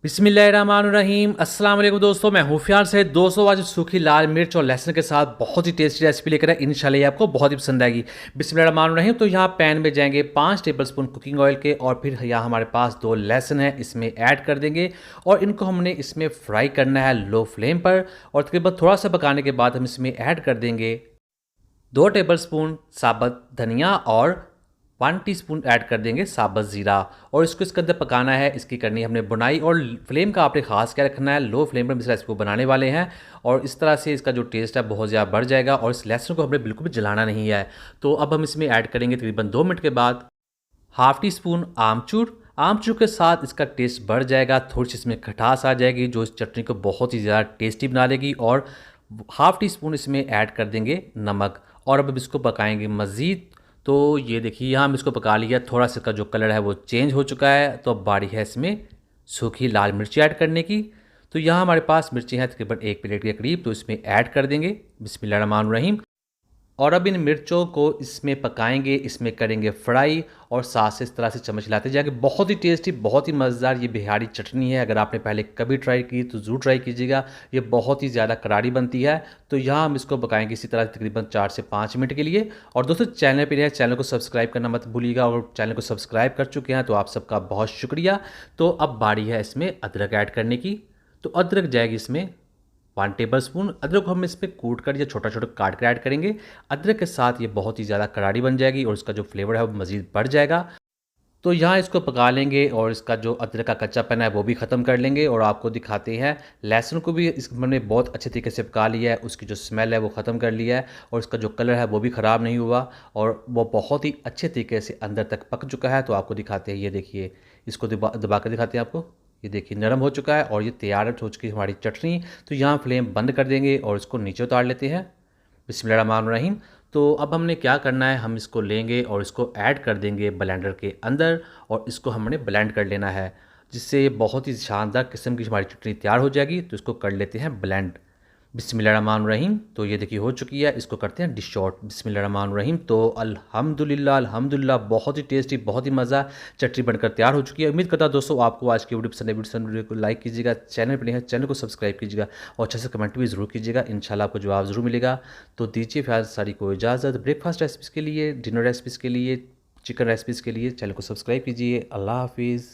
बिस्मिल्लाहिर्रहमानिर्रहीम। अस्सलाम वालेकुम दोस्तों, मैं हुफियार से दोस्तों आज सूखी लाल मिर्च और लहसुन के साथ बहुत ही टेस्टी रेसिपी लेकर है। इंशाल्लाह ये आपको बहुत ही पसंद आएगी। बिस्मिल्लाहिर्रहमानिर्रहीम। तो यहाँ पैन में जाएंगे 5 टेबलस्पून कुकिंग ऑयल के, और फिर यहाँ हमारे पास 2 लहसुन है, इसमें ऐड कर देंगे और इनको हमने इसमें फ्राई करना है लो फ्लेम पर। और उसके बाद थोड़ा सा पकाने के बाद हम इसमें ऐड कर देंगे 2 टेबलस्पून साबुत धनिया और 1 टीस्पून ऐड कर देंगे साबुत ज़ीरा, और इसको इसके अंदर पकाना है। इसकी करनी है हमने बुनाई, और फ्लेम का आपने खास क्या रखना है, लो फ्लेम पर हम इस रेसिपी को बनाने वाले हैं। और इस तरह से इसका जो टेस्ट है बहुत ज़्यादा बढ़ जाएगा, और इस लहसुन को हमने बिल्कुल भी जलाना नहीं है। तो अब हम इसमें ऐड करेंगे तकरीबन 2 मिनट के बाद हाफ़ टी स्पून आमचूर। आमचूर के साथ इसका टेस्ट बढ़ जाएगा, थोड़ी सी इसमें खटास आ जाएगी जो इस चटनी को बहुत ही ज़्यादा टेस्टी बना देगी। और हाफ़ टी स्पून इसमें ऐड कर देंगे नमक, और अब इसको पकाएंगे मज़ीद। तो ये देखिए यहाँ हम इसको पका लिया, थोड़ा सा इसका जो कलर है वो चेंज हो चुका है। तो अब बारी है इसमें सूखी लाल मिर्ची ऐड करने की। तो यहाँ हमारे पास मिर्ची हैं तकरीबन 1 प्लेट के करीब, तो इसमें ऐड कर देंगे बिस्मिल्लाहिर्रहमानिर्रहीम। और अब इन मिर्चों को इसमें पकाएंगे, इसमें करेंगे फ्राई, और साथ से इस तरह से चम्मच हिलाते जाएंगे। बहुत ही टेस्टी, बहुत ही मज़ेदार ये बिहारी चटनी है। अगर आपने पहले कभी ट्राई की तो ज़रूर ट्राई कीजिएगा, ये बहुत ही ज़्यादा करारी बनती है। तो यहाँ हम इसको पकाएंगे इसी तरह तकरीबन 4 से 5 मिनट के लिए। और दोस्तों चैनल पर है, चैनल को सब्सक्राइब करना मत भूलिएगा, और चैनल को सब्सक्राइब कर चुके हैं तो आप सबका बहुत शुक्रिया। तो अब बारी है इसमें अदरक ऐड करने की। तो अदरक जाएगी इसमें 1 टेबलस्पून। अदरक को हम इस पर कूट कर या छोटा छोटा काट कर ऐड करेंगे। अदरक के साथ ये बहुत ही ज़्यादा करारी बन जाएगी, और इसका जो फ्लेवर है वो मज़ीद बढ़ जाएगा। तो यहाँ इसको पका लेंगे, और इसका जो अदरक का कच्चापन है वो भी ख़त्म कर लेंगे। और आपको दिखाते हैं लहसुन को भी इस हमने बहुत अच्छे तरीके से पका लिया है, उसकी जो स्मेल है वो ख़त्म कर लिया है, और इसका जो कलर है वो भी ख़राब नहीं हुआ, और वो बहुत ही अच्छे तरीके से अंदर तक पक चुका है। तो आपको दिखाते हैं, ये देखिए, इसको दबा कर दिखाते हैं आपको। ये देखिए नरम हो चुका है, और ये तैयार हो चुकी है हमारी चटनी। तो यहाँ फ्लेम बंद कर देंगे और इसको नीचे उतार लेते हैं बिस्मिल्लाहिर्रहमानिर्रहीम। तो अब हमने क्या करना है, हम इसको लेंगे और इसको ऐड कर देंगे ब्लेंडर के अंदर, और इसको हमने ब्लेंड कर लेना है, जिससे ये बहुत ही शानदार किस्म की हमारी चटनी तैयार हो जाएगी। तो इसको कर लेते हैं ब्लेंड बिस्मिल्लाहिर्रहमानिर्रहीम। तो ये देखिए हो चुकी है, इसको करते हैं डिश आउट बिस्मिल्लाहिर्रहमानिर्रहीम। तो अल्हम्दुलिल्लाह अल्हम्दुलिल्लाह, बहुत ही टेस्टी, बहुत ही मज़ा, चटनी बनकर तैयार हो चुकी है। उम्मीद करता हूं दोस्तों आपको आज की वीडियो पसंद है। वीडियो को लाइक कीजिएगा, चैनल पर नहीं है चैनल को सब्सक्राइब कीजिएगा, और अच्छा से कमेंट भी ज़रूर कीजिएगा, इंशाल्लाह आपको जवाब ज़रूर मिलेगा। तो दीजिए फिलहाल सारी को इजाज़त। ब्रेकफास्ट रेसिपीज़ के लिए, डिनर रेसिपीज़ के लिए, चिकन रेसिपीज़ के लिए चैनल को सब्सक्राइब कीजिए। अल्लाह हाफिज़।